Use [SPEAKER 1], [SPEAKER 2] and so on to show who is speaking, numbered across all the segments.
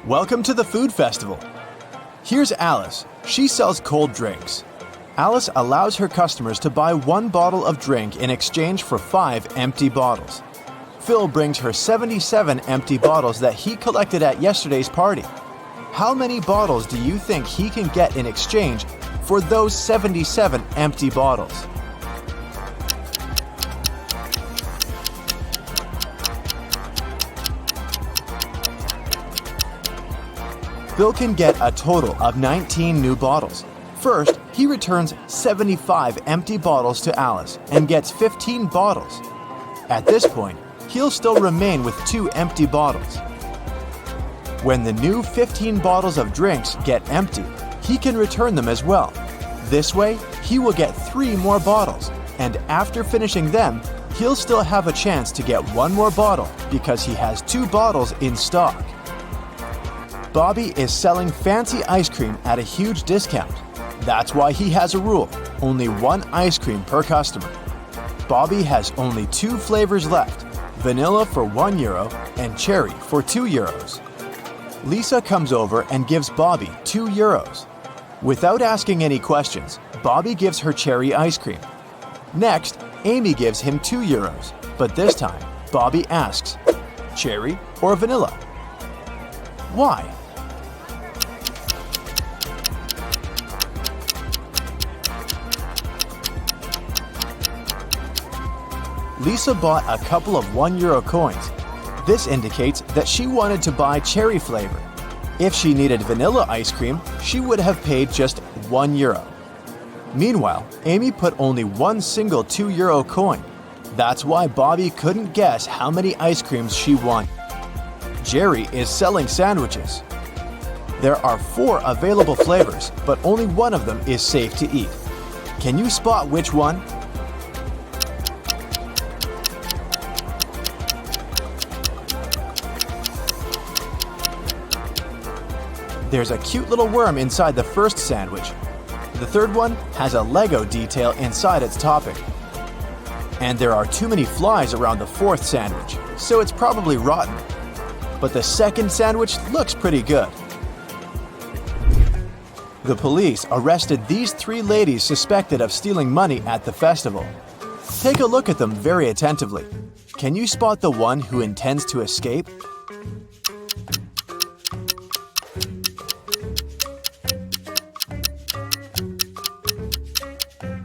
[SPEAKER 1] Welcome to the food festival. Here's Alice. She sells cold drinks. Alice allows her customers to buy 1 bottle of drink in exchange for 5 empty bottles. Phil brings her 77 empty bottles that he collected at yesterday's party. How many bottles do you think he can get in exchange for those 77 empty bottles? Phil can get a total of 19 new bottles. First, he returns 75 empty bottles to Alice and gets 15 bottles. At this point, he'll still remain with 2 empty bottles. When the new 15 bottles of drinks get empty, he can return them as well. This way, he will get 3 more bottles, and after finishing them, he'll still have a chance to get 1 more bottle because he has 2 bottles in stock. Bobby is selling fancy ice cream at a huge discount. That's why he has a rule: only 1 ice cream per customer. Bobby has only 2 flavors left: vanilla for €1 and cherry for €2. Lisa comes over and gives Bobby €2. Without asking any questions, Bobby gives her cherry ice cream. Next, Amy gives him €2, but this time, Bobby asks, cherry or vanilla? Why? Lisa bought a couple of €1 coins. This indicates that she wanted to buy cherry flavor. If she needed vanilla ice cream, she would have paid just €1. Meanwhile, Amy put only 1 single €2 coin. That's why Bobby couldn't guess how many ice creams she wanted. Jerry is selling sandwiches. There are 4 available flavors, but only one of them is safe to eat. Can you spot which one? There's a cute little worm inside the first sandwich. The third one has a Lego detail inside its topping. And there are too many flies around the 4th sandwich, so it's probably rotten. But the second sandwich looks pretty good. The police arrested these 3 ladies suspected of stealing money at the festival. Take a look at them very attentively. Can you spot the one who intends to escape?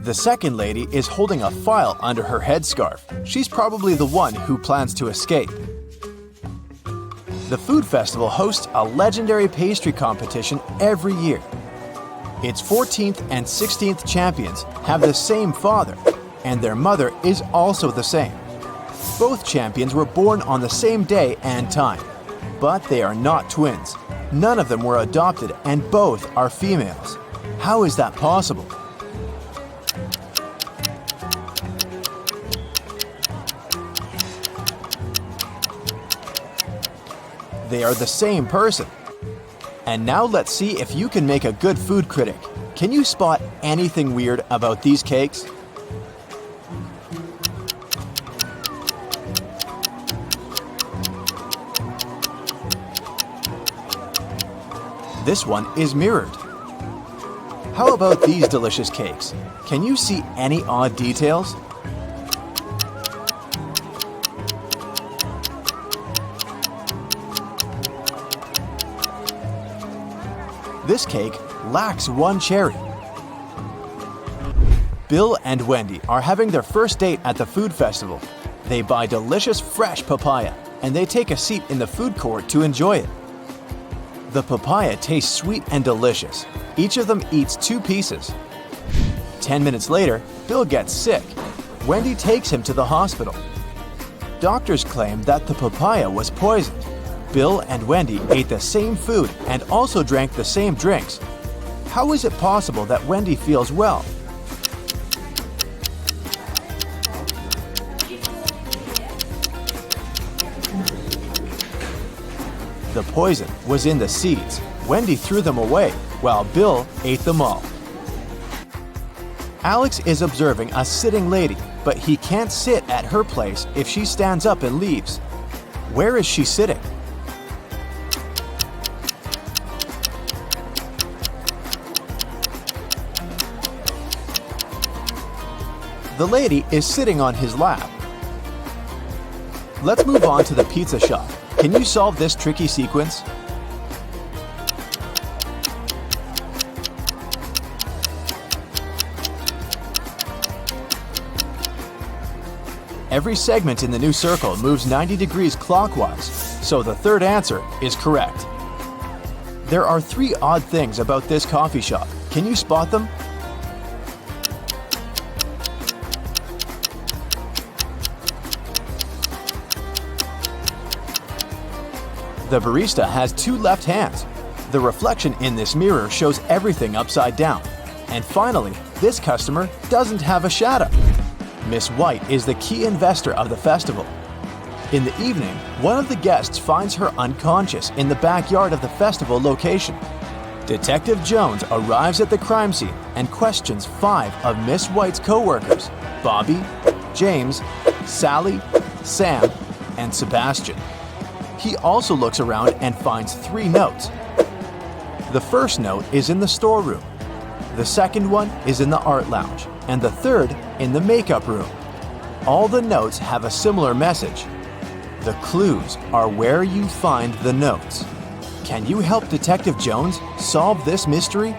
[SPEAKER 1] The second lady is holding a file under her headscarf. She's probably the one who plans to escape. The food festival hosts a legendary pastry competition every year. Its 14th and 16th champions have the same father, and their mother is also the same. Both champions were born on the same day and time, but they are not twins. None of them were adopted, and both are females. How is that possible? They are the same person. And now let's see if you can make a good food critic. Can you spot anything weird about these cakes? This one is mirrored. How about these delicious cakes? Can you see any odd details? This cake lacks 1 cherry. Bill and Wendy are having their first date at the food festival. They buy delicious fresh papaya, and they take a seat in the food court to enjoy it. The papaya tastes sweet and delicious. Each of them eats 2 pieces. 10 minutes later, Bill gets sick. Wendy takes him to the hospital. Doctors claim that the papaya was poisoned. Bill and Wendy ate the same food and also drank the same drinks. How is it possible that Wendy feels well? The poison was in the seeds. Wendy threw them away, while Bill ate them all. Alex is observing a sitting lady, but he can't sit at her place if she stands up and leaves. Where is she sitting? The lady is sitting on his lap. Let's move on to the pizza shop. Can you solve this tricky sequence? Every segment in the new circle moves 90 degrees clockwise, so the third answer is correct. There are 3 odd things about this coffee shop. Can you spot them? The barista has 2 left hands. The reflection in this mirror shows everything upside down. And finally, this customer doesn't have a shadow. Miss White is the key investor of the festival. In the evening, one of the guests finds her unconscious in the backyard of the festival location. Detective Jones arrives at the crime scene and questions 5 of Miss White's co-workers: Bobby, James, Sally, Sam, and Sebastian. He also looks around and finds 3 notes. The first note is in the storeroom. The second one is in the art lounge, and the third in the makeup room. All the notes have a similar message. The clues are where you find the notes. Can you help Detective Jones solve this mystery?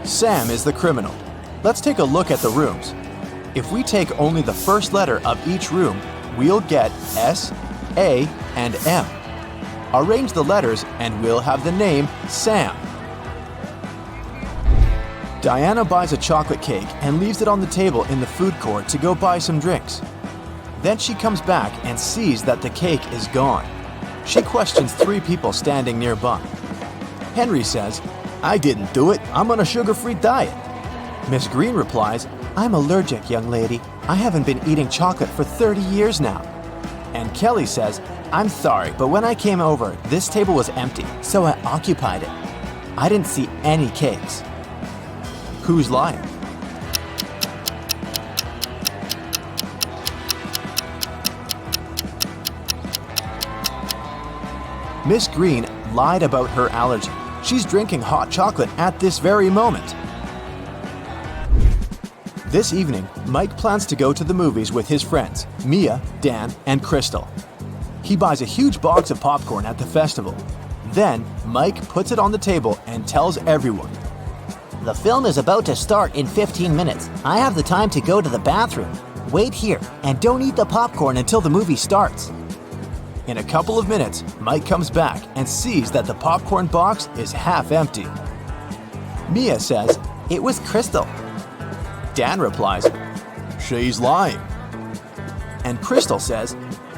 [SPEAKER 1] Sam is the criminal. Let's take a look at the rooms. If we take only the first letter of each room, we'll get S, A, and M. Arrange the letters and we'll have the name Sam. Diana buys a chocolate cake and leaves it on the table in the food court to go buy some drinks. Then she comes back and sees that the cake is gone. She questions 3 people standing nearby. Henry says, "I didn't do it. I'm on a sugar-free diet." Miss Green replies, "I'm allergic, young lady. I haven't been eating chocolate for 30 years now." And Kelly says, "I'm sorry, but when I came over, this table was empty, so I occupied it. I didn't see any cakes." Who's lying? Miss Green lied about her allergy. She's drinking hot chocolate at this very moment. This evening, Mike plans to go to the movies with his friends, Mia, Dan, and Crystal. He buys a huge box of popcorn at the festival. Then, Mike puts it on the table and tells everyone,
[SPEAKER 2] The film is about to start in 15 minutes. I have the time to go to the bathroom. Wait here and don't eat the popcorn until the movie starts.
[SPEAKER 1] In a couple of minutes, Mike comes back and sees that the popcorn box is half empty. Mia says,
[SPEAKER 2] It was Crystal.
[SPEAKER 1] Dan replies, "She's lying." And Crystal says,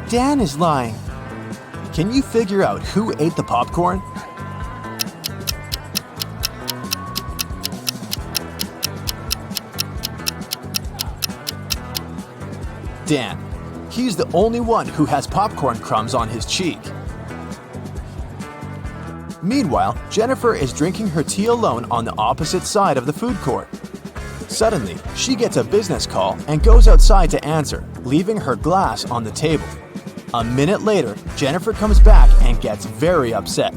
[SPEAKER 1] "Dan is lying." Can you figure out who ate the popcorn? Dan. He's the only one who has popcorn crumbs on his cheek. Meanwhile, Jennifer is drinking her tea alone on the opposite side of the food court. Suddenly, she gets a business call and goes outside to answer, leaving her glass on the table. A minute later, Jennifer comes back and gets very upset.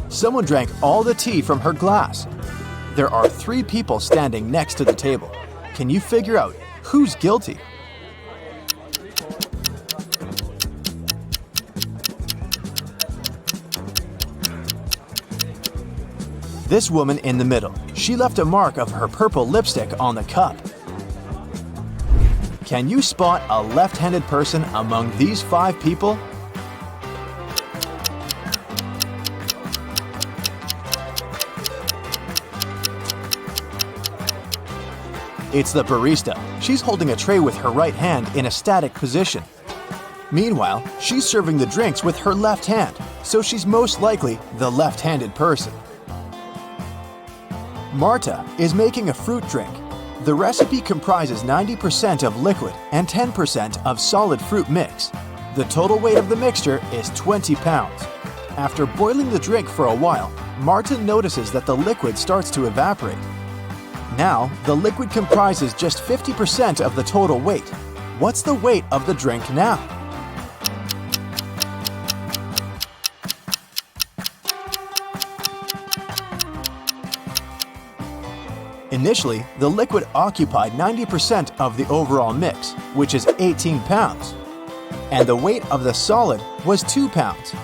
[SPEAKER 1] Someone drank all the tea from her glass. There are 3 people standing next to the table. Can you figure out who's guilty? This woman in the middle. She left a mark of her purple lipstick on the cup. Can you spot a left-handed person among these 5 people? It's the barista. She's holding a tray with her right hand in a static position. Meanwhile, she's serving the drinks with her left hand, so she's most likely the left-handed person. Marta is making a fruit drink. The recipe comprises 90% of liquid and 10% of solid fruit mix. The total weight of the mixture is 20 pounds. After boiling the drink for a while, Marta notices that the liquid starts to evaporate. Now, the liquid comprises just 50% of the total weight. What's the weight of the drink now? Initially, the liquid occupied 90% of the overall mix, which is 18 pounds, and the weight of the solid was 2 pounds.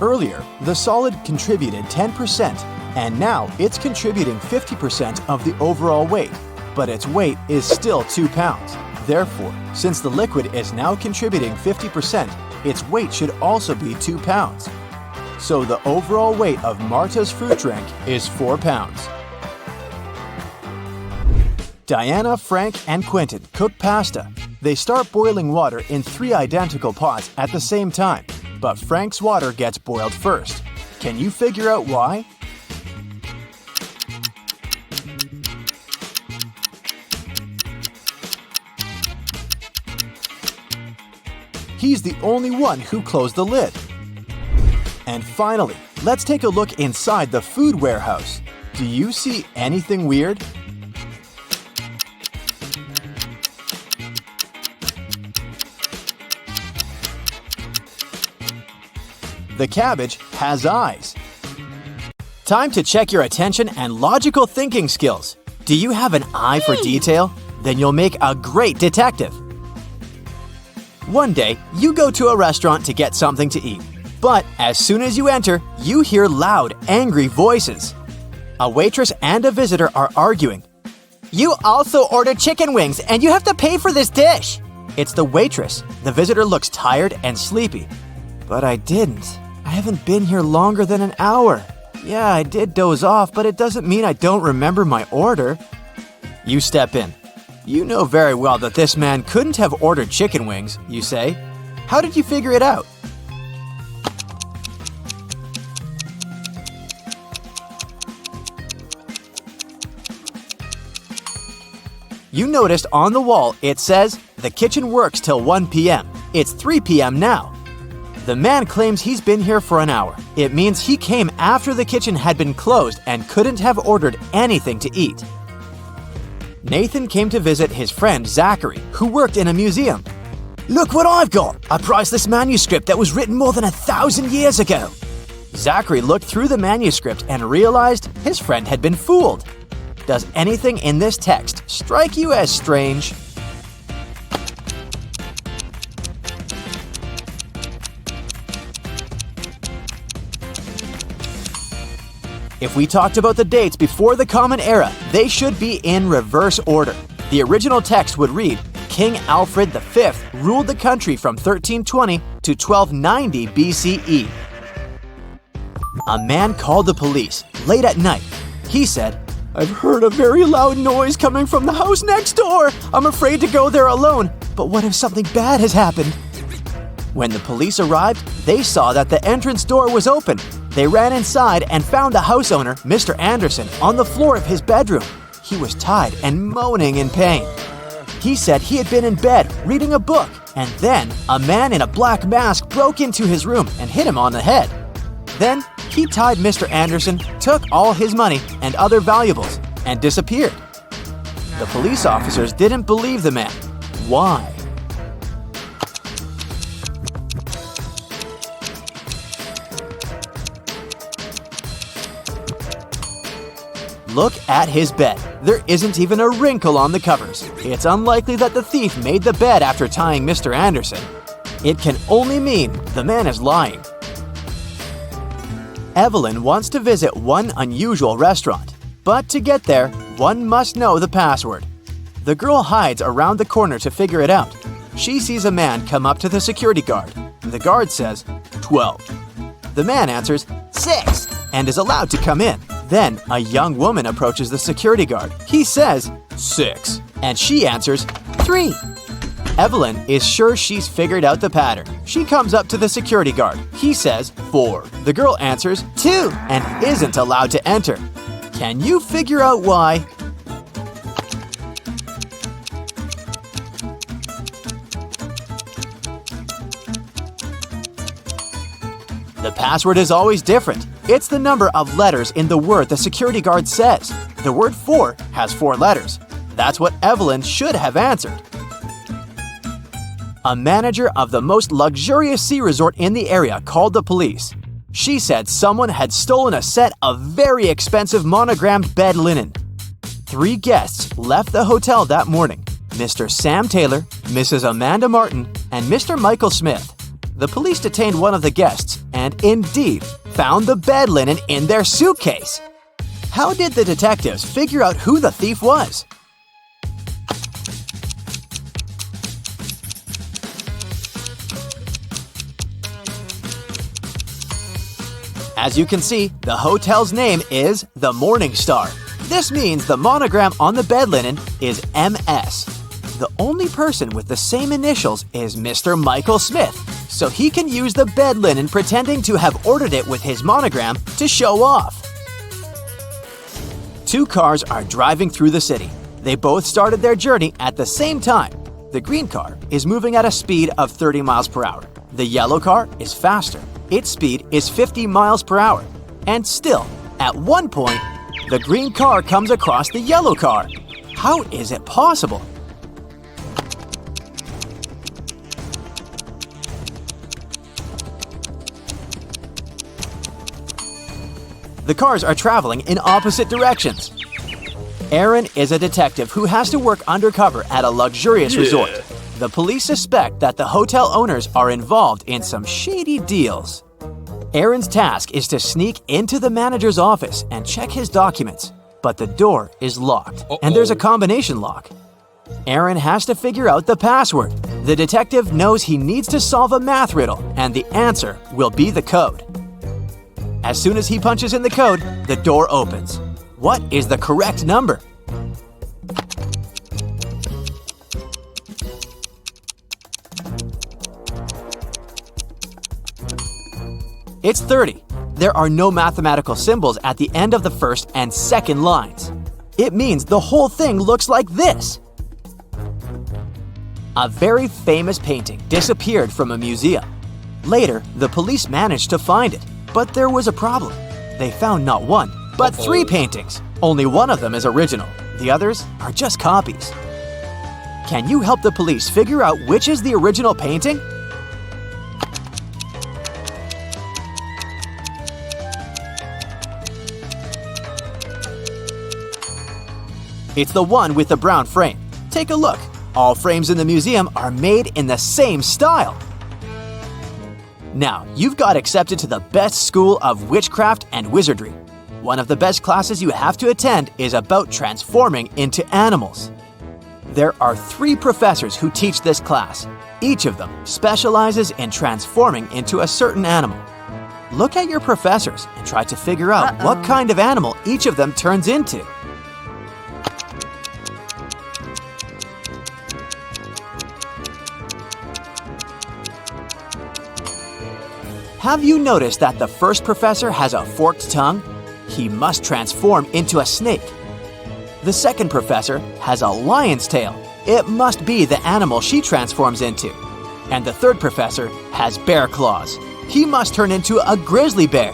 [SPEAKER 1] Earlier, the solid contributed 10%, and now it's contributing 50% of the overall weight, but its weight is still 2 pounds. Therefore, since the liquid is now contributing 50%, its weight should also be 2 pounds. So the overall weight of Marta's fruit drink is 4 pounds. Diana, Frank, and Quentin cook pasta. They start boiling water in 3 identical pots at the same time, but Frank's water gets boiled first. Can you figure out why? He's the only one who closed the lid. And finally, let's take a look inside the food warehouse. Do you see anything weird? The cabbage has eyes. Time to check your attention and logical thinking skills. Do you have an eye for detail? Then you'll make a great detective. One day, you go to a restaurant to get something to eat. But as soon as you enter, you hear loud, angry voices. A waitress and a visitor are arguing. You also ordered chicken wings and you have to pay for this dish. It's the waitress. The visitor looks tired and sleepy. But I didn't. I haven't been here longer than an hour. Yeah, I did doze off, but it doesn't mean I don't remember my order. You step in. You know very well that this man couldn't have ordered chicken wings, you say. How did you figure it out? You noticed on the wall it says, "The kitchen works till 1 p.m. It's 3 p.m. now. The man claims he's been here for an hour. It means he came after the kitchen had been closed and couldn't have ordered anything to eat. Nathan came to visit his friend Zachary, who worked in a museum. Look what I've got! A priceless manuscript that was written more than 1,000 years ago. Zachary looked through the manuscript and realized his friend had been fooled. Does anything in this text strike you as strange? If we talked about the dates before the Common Era, they should be in reverse order. The original text would read, King Alfred V ruled the country from 1320 to 1290 BCE. A man called the police late at night. He said, I've heard a very loud noise coming from the house next door. I'm afraid to go there alone, but what if something bad has happened? When the police arrived, they saw that the entrance door was open. They ran inside and found the house owner, Mr. Anderson, on the floor of his bedroom. He was tied and moaning in pain. He said he had been in bed reading a book, and then a man in a black mask broke into his room and hit him on the head. Then he tied Mr. Anderson, took all his money and other valuables, and disappeared. The police officers didn't believe the man. Why? Look at his bed. There isn't even a wrinkle on the covers. It's unlikely that the thief made the bed after tying Mr. Anderson. It can only mean the man is lying. Evelyn wants to visit one unusual restaurant, but to get there, one must know the password. The girl hides around the corner to figure it out. She sees a man come up to the security guard. The guard says, 12. The man answers, 6, and is allowed to come in. Then a young woman approaches the security guard. He says, 6, and she answers, 3. Evelyn is sure she's figured out the pattern. She comes up to the security guard. He says, 4. The girl answers, 2, and isn't allowed to enter. Can you figure out why? The password is always different. It's the number of letters in the word the security guard says. The word 4 has 4 letters. That's what Evelyn should have answered. A manager of the most luxurious ski resort in the area called the police. She said someone had stolen a set of very expensive monogrammed bed linen. 3 guests left the hotel that morning: Mr. Sam Taylor, Mrs. Amanda Martin, and Mr. Michael Smith. The police detained one of the guests and, indeed, found the bed linen in their suitcase. How did the detectives figure out who the thief was? As you can see, the hotel's name is the Morning Star. This means the monogram on the bed linen is MS. The only person with the same initials is Mr. Michael Smith, so he can use the bed linen pretending to have ordered it with his monogram to show off. 2 cars are driving through the city. They both started their journey at the same time. The green car is moving at a speed of 30 miles per hour. The yellow car is faster. Its speed is 50 miles per hour. And still, at one point, the green car comes across the yellow car. How is it possible? The cars are traveling in opposite directions. Aaron is a detective who has to work undercover at a luxurious resort. The police suspect that the hotel owners are involved in some shady deals. Aaron's task is to sneak into the manager's office and check his documents, but the door is locked, and there's a combination lock. Aaron has to figure out the password. The detective knows he needs to solve a math riddle, and the answer will be the code. As soon as he punches in the code, the door opens. What is the correct number? It's 30. There are no mathematical symbols at the end of the first and second lines. It means the whole thing looks like this. A very famous painting disappeared from a museum. Later, the police managed to find it, but there was a problem. They found not 1, but 3 paintings. Only one of them is original. The others are just copies. Can you help the police figure out which is the original painting? It's the one with the brown frame. Take a look. All frames in the museum are made in the same style. Now, you've got accepted to the best school of witchcraft and wizardry. One of the best classes you have to attend is about transforming into animals. There are 3 professors who teach this class. Each of them specializes in transforming into a certain animal. Look at your professors and try to figure out what kind of animal each of them turns into. Have you noticed that the first professor has a forked tongue? He must transform into a snake. The second professor has a lion's tail. It must be the animal she transforms into. And the third professor has bear claws. He must turn into a grizzly bear.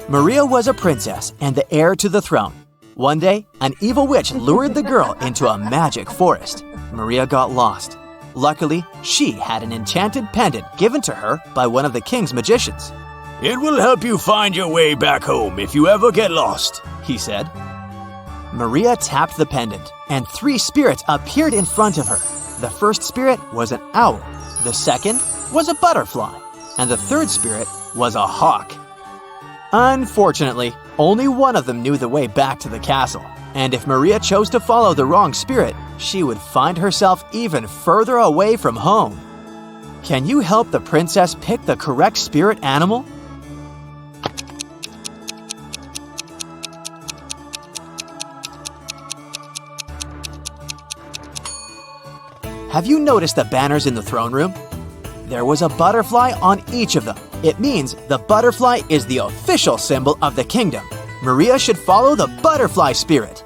[SPEAKER 1] Maria was a princess and the heir to the throne. One day, an evil witch lured the girl into a magic forest. Maria got lost. Luckily, she had an enchanted pendant given to her by one of the king's magicians.
[SPEAKER 3] "It will help you find your way back home if you ever get lost," he said.
[SPEAKER 1] Maria tapped the pendant, and 3 spirits appeared in front of her. The first spirit was an owl, the second was a butterfly, and the third spirit was a hawk. Unfortunately, only one of them knew the way back to the castle, and if Maria chose to follow the wrong spirit, she would find herself even further away from home. Can you help the princess pick the correct spirit animal? Have you noticed the banners in the throne room? There was a butterfly on each of them. It means the butterfly is the official symbol of the kingdom. Maria should follow the butterfly spirit.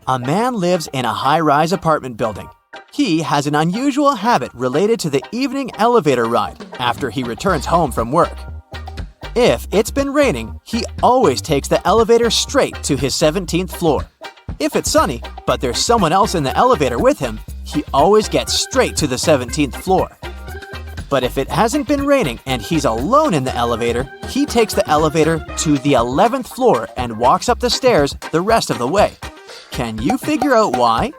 [SPEAKER 1] A man lives in a high-rise apartment building. He has an unusual habit related to the evening elevator ride after he returns home from work. If it's been raining, he always takes the elevator straight to his 17th floor. If it's sunny, but there's someone else in the elevator with him, he always gets straight to the 17th floor. But if it hasn't been raining and he's alone in the elevator, he takes the elevator to the 11th floor and walks up the stairs the rest of the way. Can you figure out why?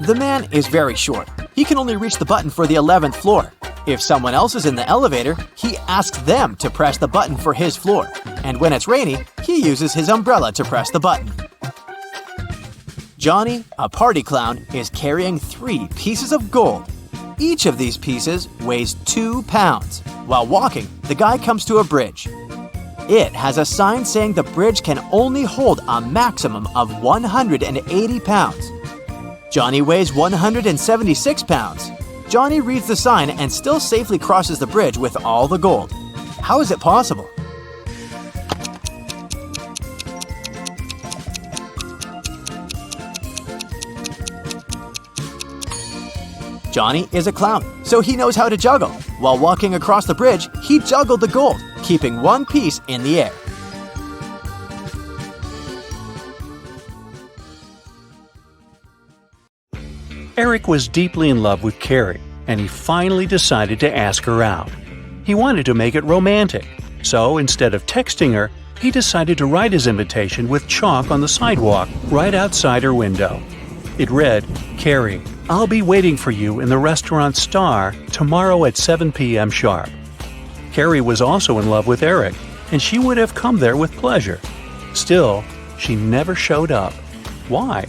[SPEAKER 1] The man is very short. He can only reach the button for the 11th floor. If someone else is in the elevator, he asks them to press the button for his floor. And when it's rainy, he uses his umbrella to press the button. Johnny, a party clown, is carrying 3 pieces of gold. Each of these pieces weighs 2 pounds. While walking, the guy comes to a bridge. It has a sign saying the bridge can only hold a maximum of 180 pounds. Johnny weighs 176 pounds. Johnny reads the sign and still safely crosses the bridge with all the gold. How is it possible? Johnny is a clown, so he knows how to juggle. While walking across the bridge, he juggled the gold, keeping one piece in the air.
[SPEAKER 4] Eric was deeply in love with Carrie, and he finally decided to ask her out. He wanted to make it romantic, so instead of texting her, he decided to write his invitation with chalk on the sidewalk right outside her window. It read, "Carrie, I'll be waiting for you in the restaurant Star tomorrow at 7 p.m. sharp." Carrie was also in love with Eric, and she would have come there with pleasure. Still, she never showed up. Why?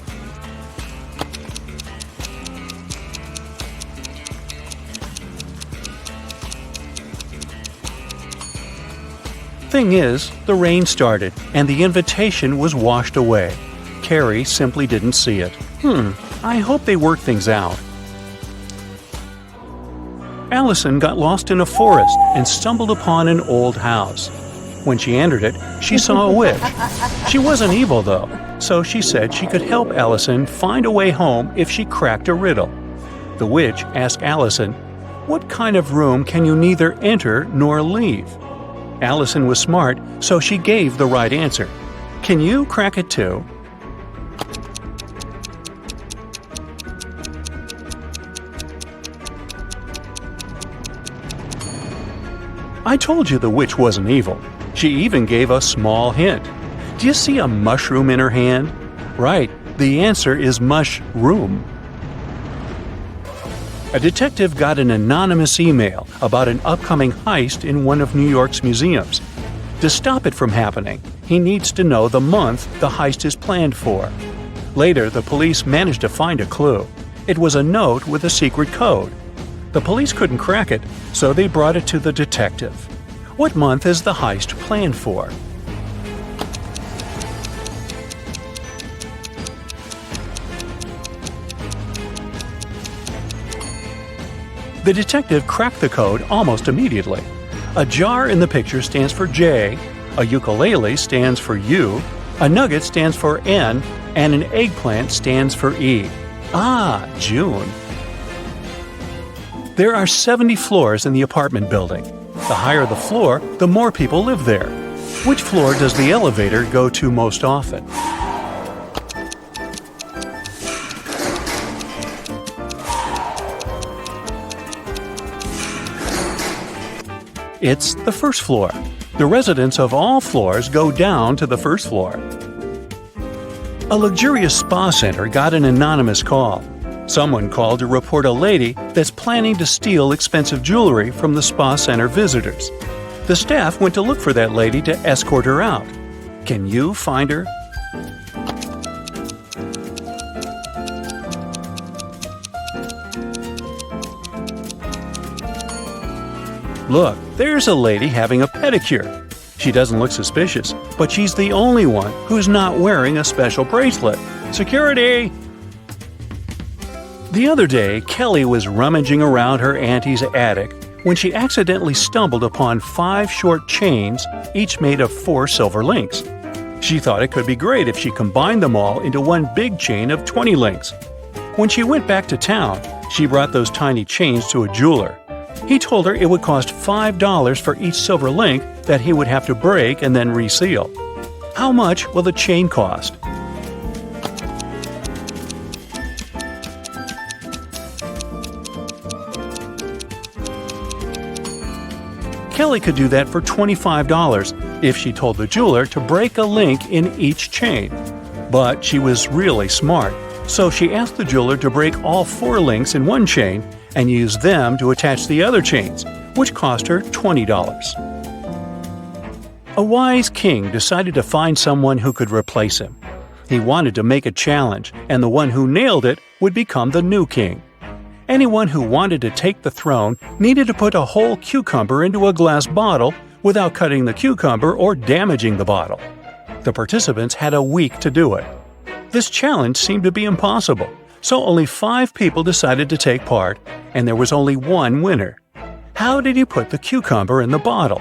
[SPEAKER 4] Thing is, the rain started, and the invitation was washed away. Carrie simply didn't see it. I hope they work things out. Allison got lost in a forest and stumbled upon an old house. When she entered it, she saw a witch. She wasn't evil, though, so she said she could help Allison find a way home if she cracked a riddle. The witch asked Allison, "What kind of room can you neither enter nor leave?" Allison was smart, so she gave the right answer. "Can you crack it too?" I told you the witch wasn't evil. She even gave a small hint. Do you see a mushroom in her hand? Right, the answer is mushroom. A detective got an anonymous email about an upcoming heist in one of New York's museums. To stop it from happening, he needs to know the month the heist is planned for. Later, the police managed to find a clue. It was a note with a secret code. The police couldn't crack it, so they brought it to the detective. What month is the heist planned for? The detective cracked the code almost immediately. A jar in the picture stands for J, a ukulele stands for U, a nugget stands for N, and an eggplant stands for E. Ah, June. There are 70 floors in the apartment building. The higher the floor, the more people live there. Which floor does the elevator go to most often? It's the first floor. The residents of all floors go down to the first floor. A luxurious spa center got an anonymous call. Someone called to report a lady that's planning to steal expensive jewelry from the spa center visitors. The staff went to look for that lady to escort her out. Can you find her? Look, there's a lady having a pedicure. She doesn't look suspicious, but she's the only one who's not wearing a special bracelet. Security! The other day, Kelly was rummaging around her auntie's attic when she accidentally stumbled upon 5 short chains, each made of 4 silver links. She thought it could be great if she combined them all into one big chain of 20 links. When she went back to town, she brought those tiny chains to a jeweler. He told her it would cost $5 for each silver link that he would have to break and then reseal. How much will the chain cost? Kelly could do that for $25 if she told the jeweler to break a link in each chain. But she was really smart, so she asked the jeweler to break all 4 links in one chain and use them to attach the other chains, which cost her $20. A wise king decided to find someone who could replace him. He wanted to make a challenge, and the one who nailed it would become the new king. Anyone who wanted to take the throne needed to put a whole cucumber into a glass bottle without cutting the cucumber or damaging the bottle. The participants had a week to do it. This challenge seemed to be impossible, so only 5 people decided to take part, and there was only one winner. How did he put the cucumber in the bottle?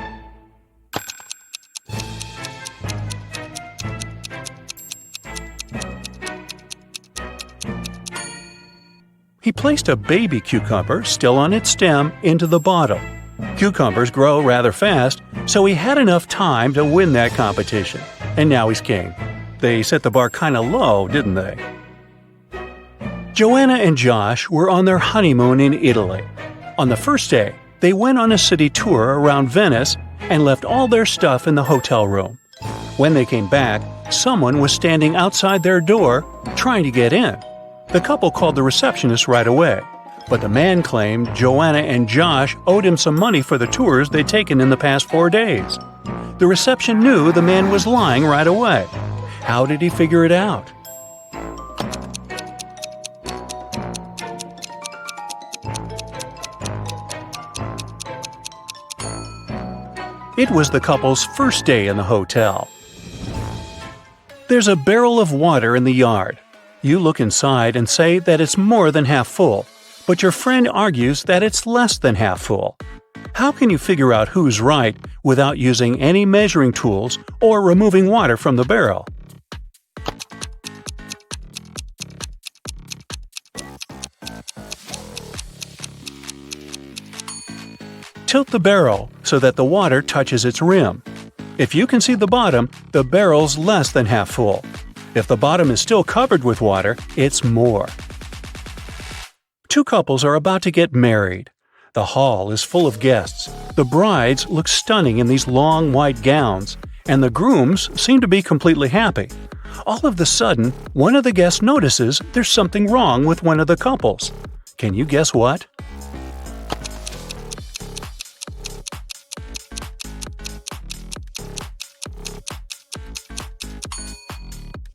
[SPEAKER 4] He placed a baby cucumber, still on its stem, into the bottle. Cucumbers grow rather fast, so he had enough time to win that competition. And now he's king. They set the bar kinda low, didn't they? Joanna and Josh were on their honeymoon in Italy. On the first day, they went on a city tour around Venice and left all their stuff in the hotel room. When they came back, someone was standing outside their door, trying to get in. The couple called the receptionist right away, but the man claimed Joanna and Josh owed him some money for the tours they'd taken in the past 4 days. The reception knew the man was lying right away. How did he figure it out? It was the couple's first day in the hotel. There's a barrel of water in the yard. You look inside and say that it's more than half full, but your friend argues that it's less than half full. How can you figure out who's right without using any measuring tools or removing water from the barrel? Tilt the barrel so that the water touches its rim. If you can see the bottom, the barrel's less than half full. If the bottom is still covered with water, it's more. 2 couples are about to get married. The hall is full of guests. The brides look stunning in these long white gowns, and the grooms seem to be completely happy. All of a sudden, one of the guests notices there's something wrong with one of the couples. Can you guess what?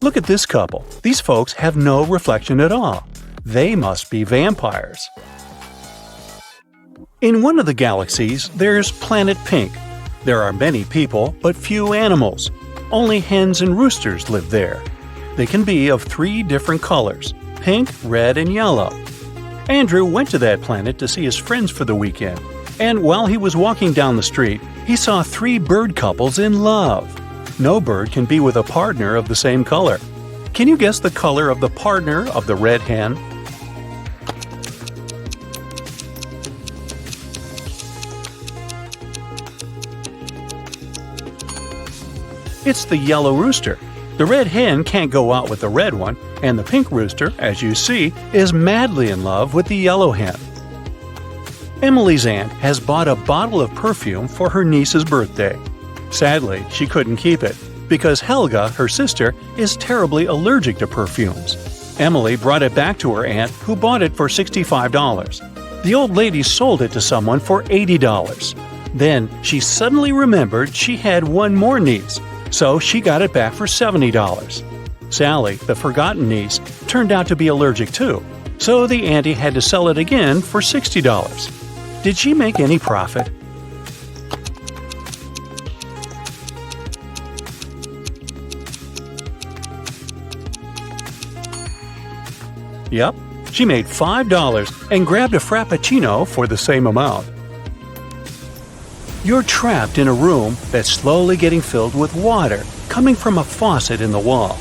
[SPEAKER 4] Look at this couple. These folks have no reflection at all. They must be vampires. In one of the galaxies, there's Planet Pink. There are many people, but few animals. Only hens and roosters live there. They can be of 3 different colors: pink, red, and yellow. Andrew went to that planet to see his friends for the weekend, and while he was walking down the street, he saw 3 bird couples in love. No bird can be with a partner of the same color. Can you guess the color of the partner of the red hen? It's the yellow rooster. The red hen can't go out with the red one, and the pink rooster, as you see, is madly in love with the yellow hen. Emily's aunt has bought a bottle of perfume for her niece's birthday. Sadly, she couldn't keep it, because Helga, her sister, is terribly allergic to perfumes. Emily brought it back to her aunt, who bought it for $65. The old lady sold it to someone for $80. Then she suddenly remembered she had one more niece, so she got it back for $70. Sally, the forgotten niece, turned out to be allergic too, so the auntie had to sell it again for $60. Did she make any profit? Yep, she made $5 and grabbed a Frappuccino for the same amount. You're trapped in a room that's slowly getting filled with water coming from a faucet in the wall.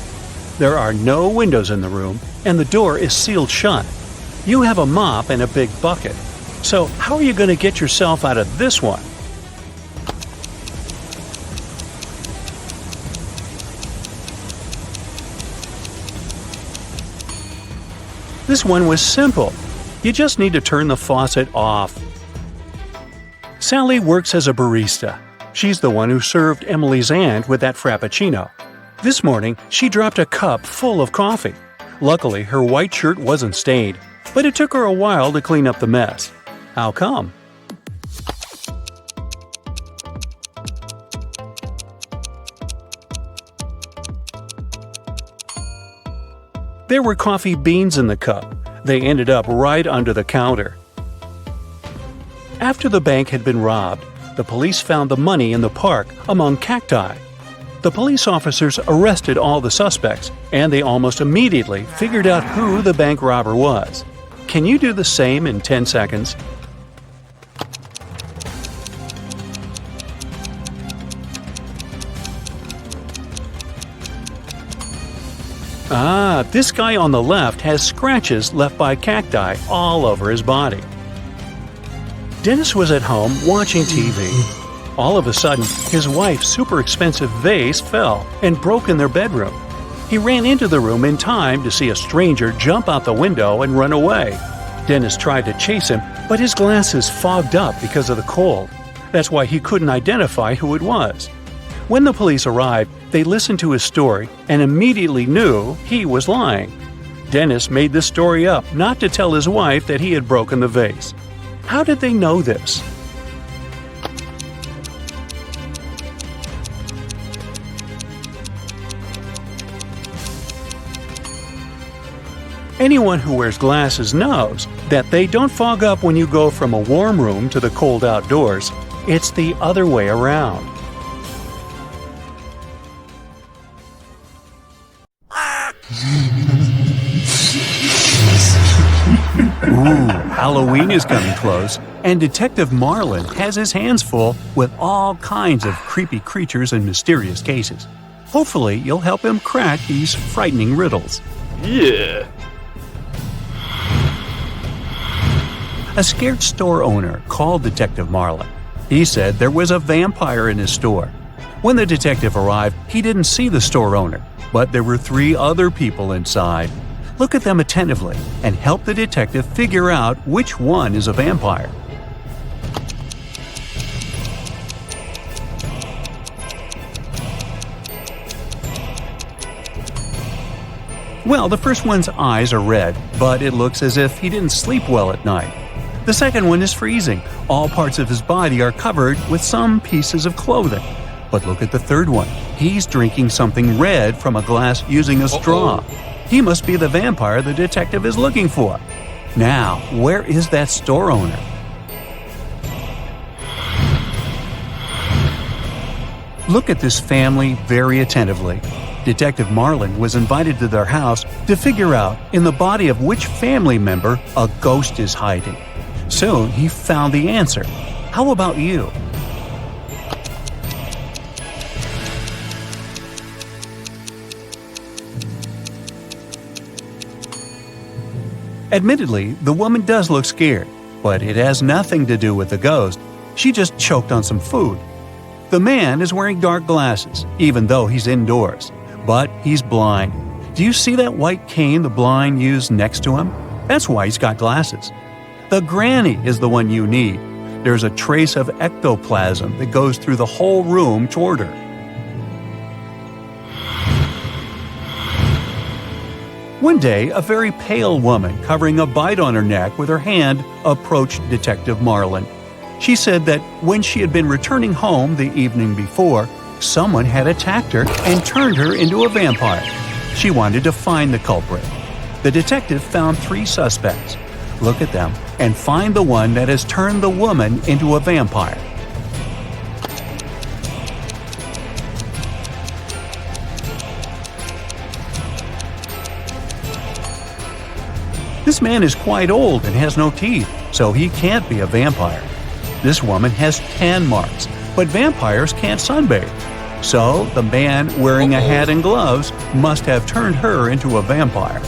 [SPEAKER 4] There are no windows in the room, and the door is sealed shut. You have a mop and a big bucket. So how are you going to get yourself out of this one? This one was simple. You just need to turn the faucet off. Sally works as a barista. She's the one who served Emily's aunt with that frappuccino. This morning, she dropped a cup full of coffee. Luckily, her white shirt wasn't stained, but it took her a while to clean up the mess. How come? There were coffee beans in the cup. They ended up right under the counter. After the bank had been robbed, the police found the money in the park among cacti. The police officers arrested all the suspects, and they almost immediately figured out who the bank robber was. Can you do the same in 10 seconds? This guy on the left has scratches left by cacti all over his body. Dennis was at home watching TV. All of a sudden, his wife's super expensive vase fell and broke in their bedroom. He ran into the room in time to see a stranger jump out the window and run away. Dennis tried to chase him, but his glasses fogged up because of the cold. That's why he couldn't identify who it was. When the police arrived, they listened to his story and immediately knew he was lying. Dennis made this story up not to tell his wife that he had broken the vase. How did they know this? Anyone who wears glasses knows that they don't fog up when you go from a warm room to the cold outdoors. It's the other way around. Halloween is coming close, and Detective Marlin has his hands full with all kinds of creepy creatures and mysterious cases. Hopefully, you'll help him crack these frightening riddles.
[SPEAKER 3] Yeah.
[SPEAKER 4] A scared store owner called Detective Marlin. He said there was a vampire in his store. When the detective arrived, he didn't see the store owner, but there were 3 other people inside. Look at them attentively and help the detective figure out which one is a vampire. Well, the first one's eyes are red, but it looks as if he didn't sleep well at night. The second one is freezing. All parts of his body are covered with some pieces of clothing. But look at the third one. He's drinking something red from a glass using a straw. He must be the vampire the detective is looking for. Now, where is that store owner? Look at this family very attentively. Detective Marlin was invited to their house to figure out in the body of which family member a ghost is hiding. Soon he found the answer. How about you? Admittedly, the woman does look scared, but it has nothing to do with the ghost. She just choked on some food. The man is wearing dark glasses, even though he's indoors. But he's blind. Do you see that white cane the blind use next to him? That's why he's got glasses. The granny is the one you need. There's a trace of ectoplasm that goes through the whole room toward her. One day, a very pale woman covering a bite on her neck with her hand approached Detective Marlin. She said that when she had been returning home the evening before, someone had attacked her and turned her into a vampire. She wanted to find the culprit. The detective found 3 suspects. Look at them and find the one that has turned the woman into a vampire. This man is quite old and has no teeth, so he can't be a vampire. This woman has tan marks, but vampires can't sunbathe. So the man wearing a hat and gloves must have turned her into a vampire.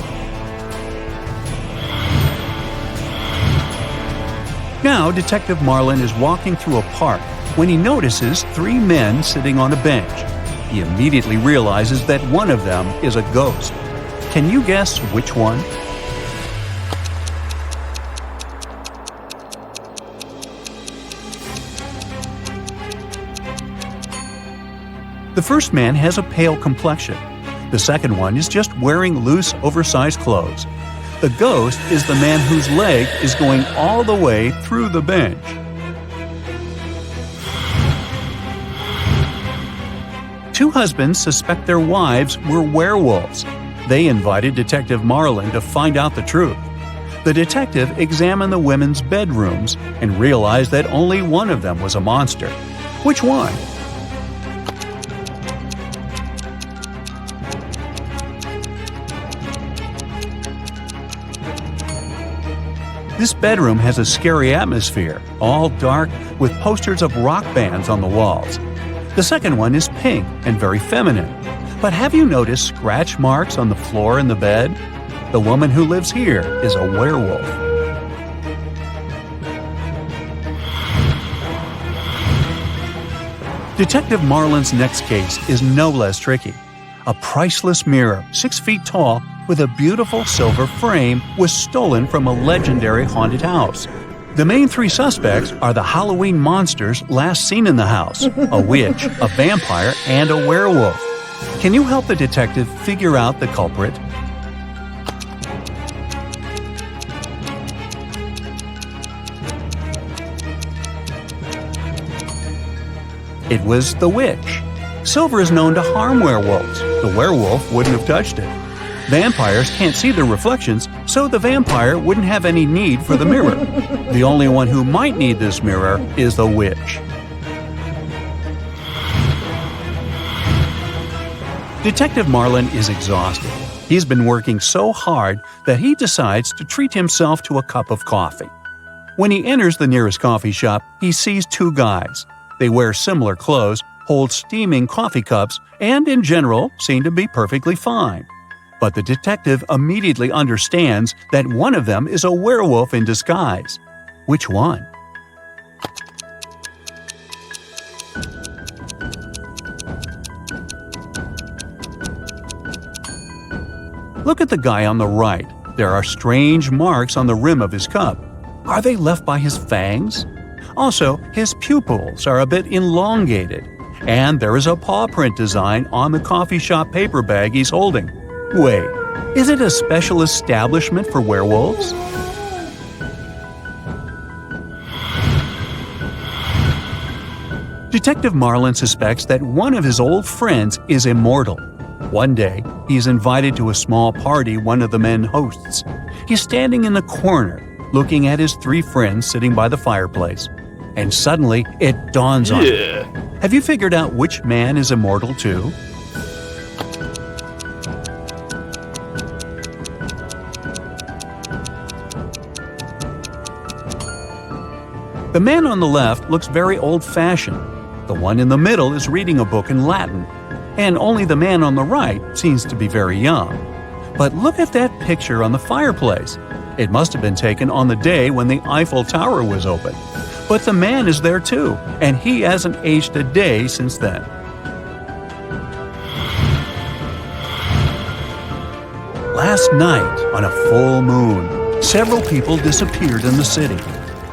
[SPEAKER 4] Now, Detective Marlin is walking through a park when he notices 3 men sitting on a bench. He immediately realizes that one of them is a ghost. Can you guess which one? The first man has a pale complexion. The second one is just wearing loose, oversized clothes. The ghost is the man whose leg is going all the way through the bench. Two husbands suspect their wives were werewolves. They invited Detective Marlin to find out the truth. The detective examined the women's bedrooms and realized that only one of them was a monster. Which one? This bedroom has a scary atmosphere, all dark with posters of rock bands on the walls. The second one is pink and very feminine. But have you noticed scratch marks on the floor in the bed? The woman who lives here is a werewolf. Detective Marlin's next case is no less tricky. A priceless mirror, 6 feet tall, with a beautiful silver frame, was stolen from a legendary haunted house. The main three suspects are the Halloween monsters last seen in the house, a witch, a vampire, and a werewolf. Can you help the detective figure out the culprit? It was the witch. Silver is known to harm werewolves. The werewolf wouldn't have touched it. Vampires can't see their reflections, so the vampire wouldn't have any need for the mirror. The only one who might need this mirror is the witch. Detective Marlin is exhausted. He's been working so hard that he decides to treat himself to a cup of coffee. When he enters the nearest coffee shop, he sees two guys. They wear similar clothes, hold steaming coffee cups, and in general seem to be perfectly fine. But the detective immediately understands that one of them is a werewolf in disguise. Which one? Look at the guy on the right. There are strange marks on the rim of his cup. Are they left by his fangs? Also, his pupils are a bit elongated. And there is a paw print design on the coffee shop paper bag he's holding. Wait, is it a special establishment for werewolves? Detective Marlin suspects that one of his old friends is Immortal. One day, he's invited to a small party one of the men hosts. He's standing in the corner, looking at his three friends sitting by the fireplace. And suddenly, it dawns on him. Have you figured out which man is Immortal too? The man on the left looks very old-fashioned. The one in the middle is reading a book in Latin. And only the man on the right seems to be very young. But look at that picture on the fireplace. It must have been taken on the day when the Eiffel Tower was open. But the man is there too, and he hasn't aged a day since then. Last night, on a full moon, several people disappeared in the city.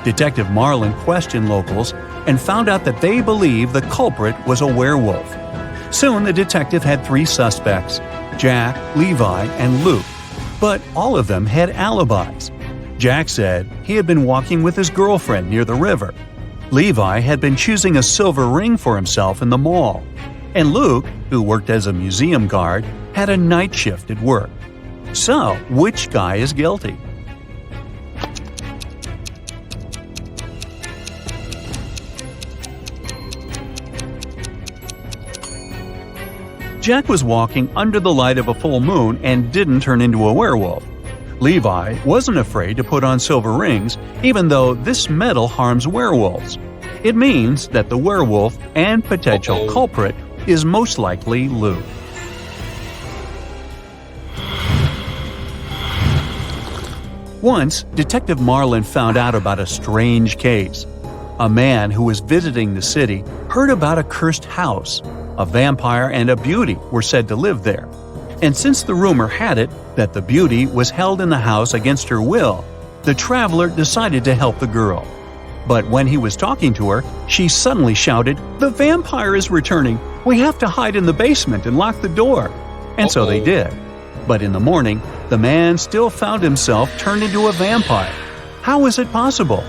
[SPEAKER 4] Detective Marlin questioned locals and found out that they believe the culprit was a werewolf. Soon the detective had three suspects, Jack, Levi, and Luke, but all of them had alibis. Jack said he had been walking with his girlfriend near the river. Levi had been choosing a silver ring for himself in the mall. And Luke, who worked as a museum guard, had a night shift at work. So, which guy is guilty? Jack was walking under the light of a full moon and didn't turn into a werewolf. Levi wasn't afraid to put on silver rings, even though this metal harms werewolves. It means that the werewolf and potential culprit is most likely Luke. Once, Detective Marlin found out about a strange case. A man who was visiting the city heard about a cursed house. A vampire and a beauty were said to live there. And since the rumor had it that the beauty was held in the house against her will, the traveler decided to help the girl. But when he was talking to her, she suddenly shouted, "The vampire is returning! "We have to hide in the basement and lock the door." And so they did. But in the morning, the man still found himself turned into a vampire. How was it possible?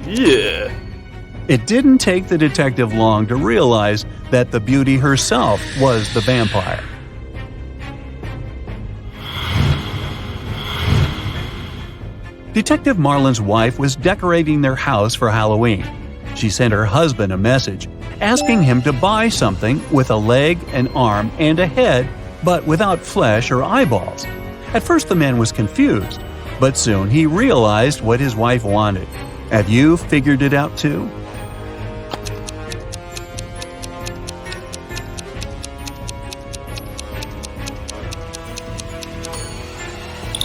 [SPEAKER 3] Yeah.
[SPEAKER 4] It didn't take the detective long to realize that the beauty herself was the vampire. Detective Marlin's wife was decorating their house for Halloween. She sent her husband a message asking him to buy something with a leg, an arm, and a head, but without flesh or eyeballs. At first the man was confused, but soon he realized what his wife wanted. Have you figured it out too?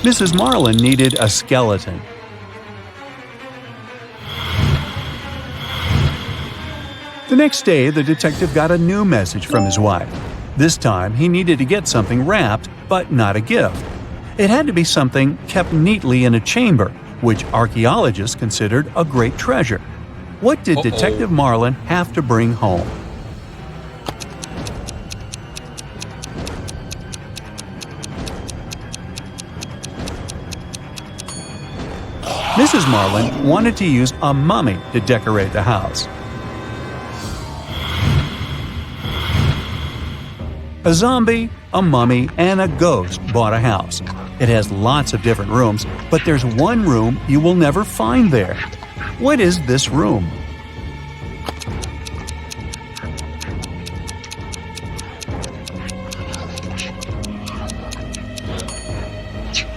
[SPEAKER 4] Mrs. Marlin needed a skeleton. The next day, the detective got a new message from his wife. This time, he needed to get something wrapped, but not a gift. It had to be something kept neatly in a chamber, which archaeologists considered a great treasure. What did Detective Marlin have to bring home? Mrs. Marlin wanted to use a mummy to decorate the house. A zombie, a mummy, and a ghost bought a house. It has lots of different rooms, but there's one room you will never find there. What is this room?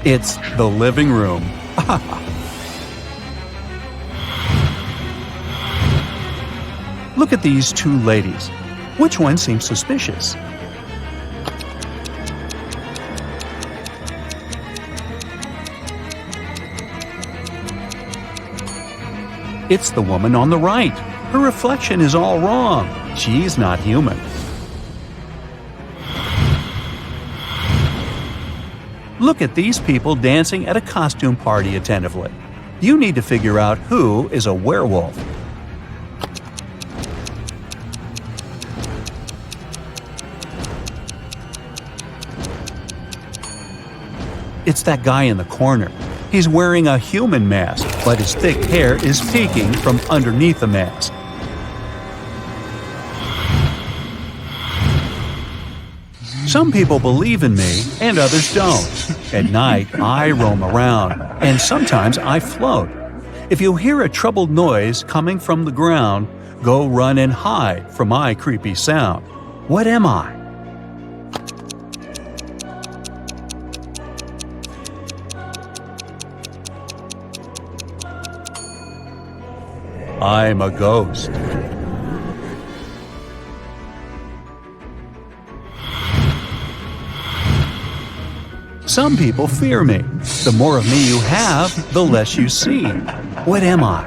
[SPEAKER 4] It's the living room. Look at these two ladies. Which one seems suspicious? It's the woman on the right. Her reflection is all wrong. She's not human. Look at these people dancing at a costume party attentively. You need to figure out who is a werewolf. It's that guy in the corner. He's wearing a human mask, but his thick hair is peeking from underneath the mask. Some people believe in me and others don't. At night, I roam around, and sometimes I float. If you hear a troubled noise coming from the ground, go run and hide from my creepy sound. What am I? I'm a ghost. Some people fear me. The more of me you have, the less you see. What am I?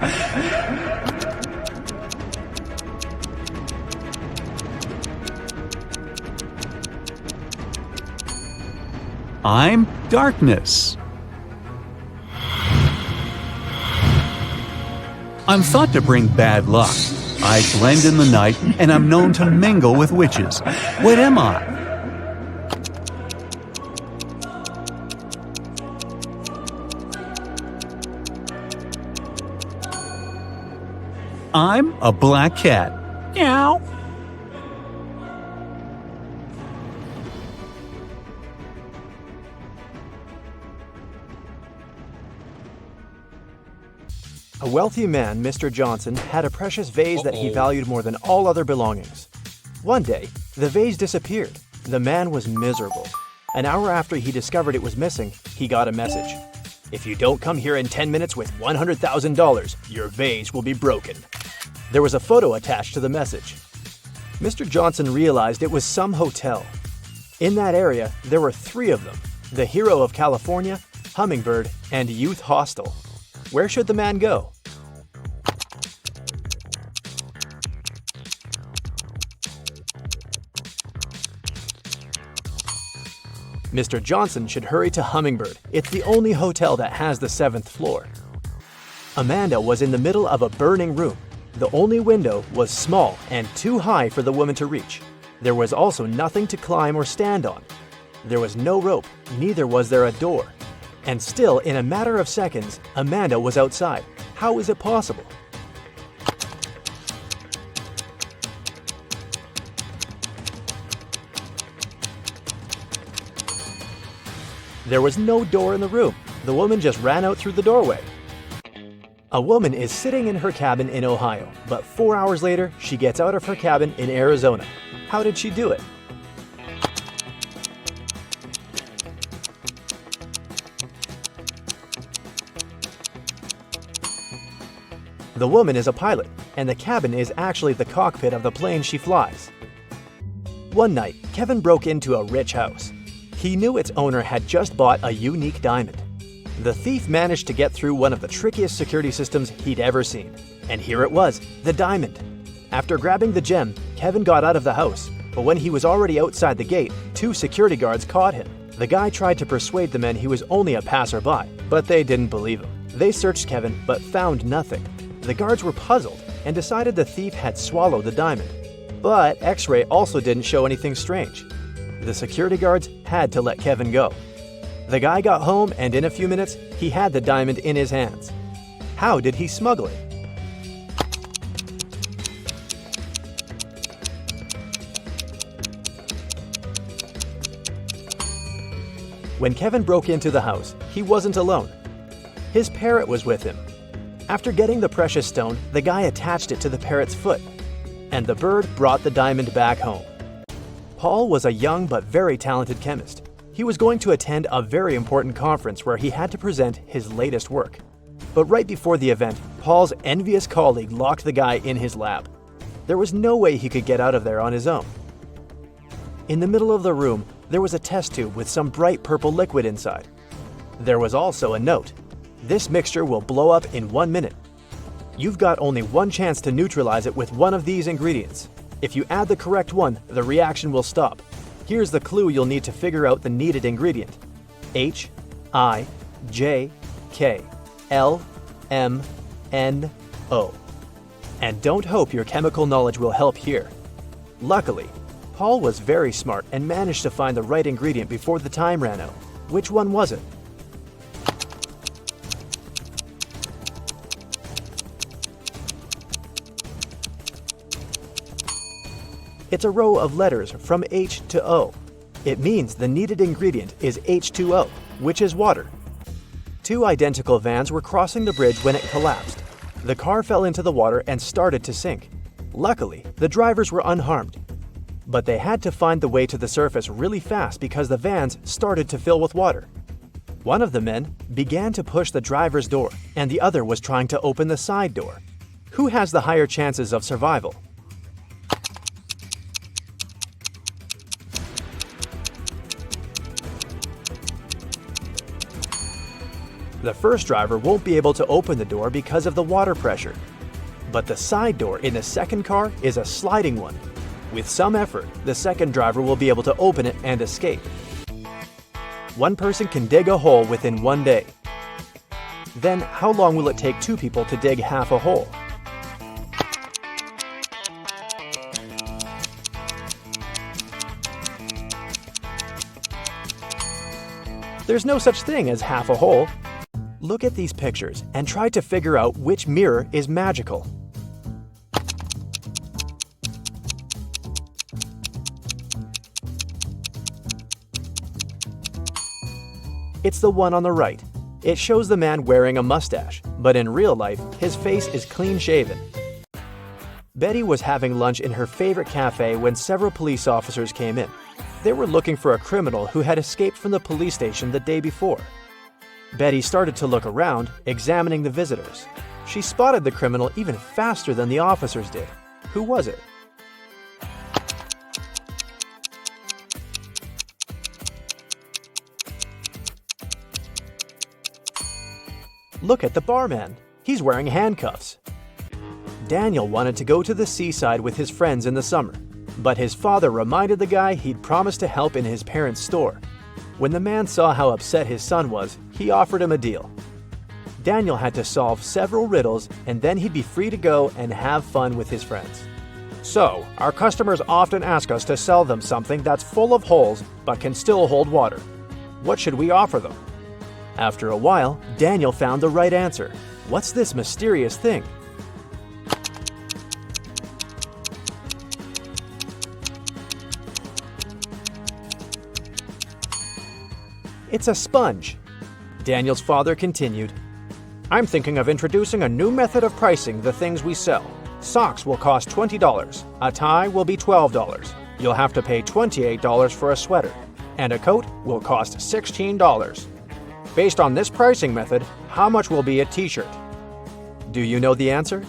[SPEAKER 4] I'm darkness. I'm thought to bring bad luck. I blend in the night, and I'm known to mingle with witches. What am I? I'm a black cat. Meow.
[SPEAKER 1] A wealthy man, Mr. Johnson, had a precious vase that he valued more than all other belongings. One day, the vase disappeared. The man was miserable. An hour after he discovered it was missing, he got a message. If you don't come here in 10 minutes with $100,000, your vase will be broken. There was a photo attached to the message. Mr. Johnson realized it was some hotel. In that area, there were 3 of them: the Hero of California, Hummingbird, and Youth Hostel. Where should the man go? Mr. Johnson should hurry to Hummingbird. It's the only hotel that has the 7th floor. Amanda was in the middle of a burning room. The only window was small and too high for the woman to reach. There was also nothing to climb or stand on. There was no rope, neither was there a door. And still, in a matter of seconds, Amanda was outside. How is it possible? There was no door in the room. The woman just ran out through the doorway. A woman is sitting in her cabin in Ohio, but 4 hours later, she gets out of her cabin in Arizona. How did she do it? The woman is a pilot, and the cabin is actually the cockpit of the plane she flies. One night, Kevin broke into a rich house. He knew its owner had just bought a unique diamond. The thief managed to get through one of the trickiest security systems he'd ever seen. And here it was, the diamond. After grabbing the gem, Kevin got out of the house, but when he was already outside the gate, 2 security guards caught him. The guy tried to persuade the men he was only a passerby, but they didn't believe him. They searched Kevin, but found nothing. The guards were puzzled and decided the thief had swallowed the diamond. But X-ray also didn't show anything strange. The security guards had to let Kevin go. The guy got home, and in a few minutes, he had the diamond in his hands. How did he smuggle it? When Kevin broke into the house, he wasn't alone. His parrot was with him. After getting the precious stone, the guy attached it to the parrot's foot, and the bird brought the diamond back home. Paul was a young but very talented chemist. He was going to attend a very important conference where he had to present his latest work. But right before the event, Paul's envious colleague locked the guy in his lab. There was no way he could get out of there on his own. In the middle of the room, there was a test tube with some bright purple liquid inside. There was also a note. This mixture will blow up in 1 minute. You've got only one chance to neutralize it with one of these ingredients. If you add the correct one, the reaction will stop. Here's the clue you'll need to figure out the needed ingredient. HIJKLMNO. And don't hope your chemical knowledge will help here. Luckily, Paul was very smart and managed to find the right ingredient before the time ran out. Which one was it? It's a row of letters from H to O. It means the needed ingredient is H2O, which is water. 2 identical vans were crossing the bridge when it collapsed. The car fell into the water and started to sink. Luckily, the drivers were unharmed. But they had to find the way to the surface really fast because the vans started to fill with water. One of the men began to push the driver's door, and the other was trying to open the side door. Who has the higher chances of survival? The first driver won't be able to open the door because of the water pressure. But the side door in the second car is a sliding one. With some effort, the second driver will be able to open it and escape. One person can dig a hole within 1 day. Then, how long will it take 2 people to dig half a hole? There's no such thing as half a hole. Look at these pictures and try to figure out which mirror is magical. It's the one on the right. It shows the man wearing a mustache, but in real life, his face is clean-shaven. Betty was having lunch in her favorite cafe when several police officers came in. They were looking for a criminal who had escaped from the police station the day before. Betty started to look around, examining the visitors. She spotted the criminal even faster than the officers did. Who was it? Look at the barman. He's wearing handcuffs. Daniel wanted to go to the seaside with his friends in the summer, but his father reminded the guy he'd promised to help in his parents' store. When the man saw how upset his son was, he offered him a deal. Daniel had to solve several riddles and then he'd be free to go and have fun with his friends. So, our customers often ask us to sell them something that's full of holes but can still hold water. What should we offer them? After a while, Daniel found the right answer. What's this mysterious thing? It's a sponge. Daniel's father continued, I'm thinking of introducing a new method of pricing the things we sell. Socks will cost $20. A tie will be $12. You'll have to pay $28 for a sweater. And a coat will cost $16. Based on this pricing method, how much will be a t-shirt? Do you know the answer?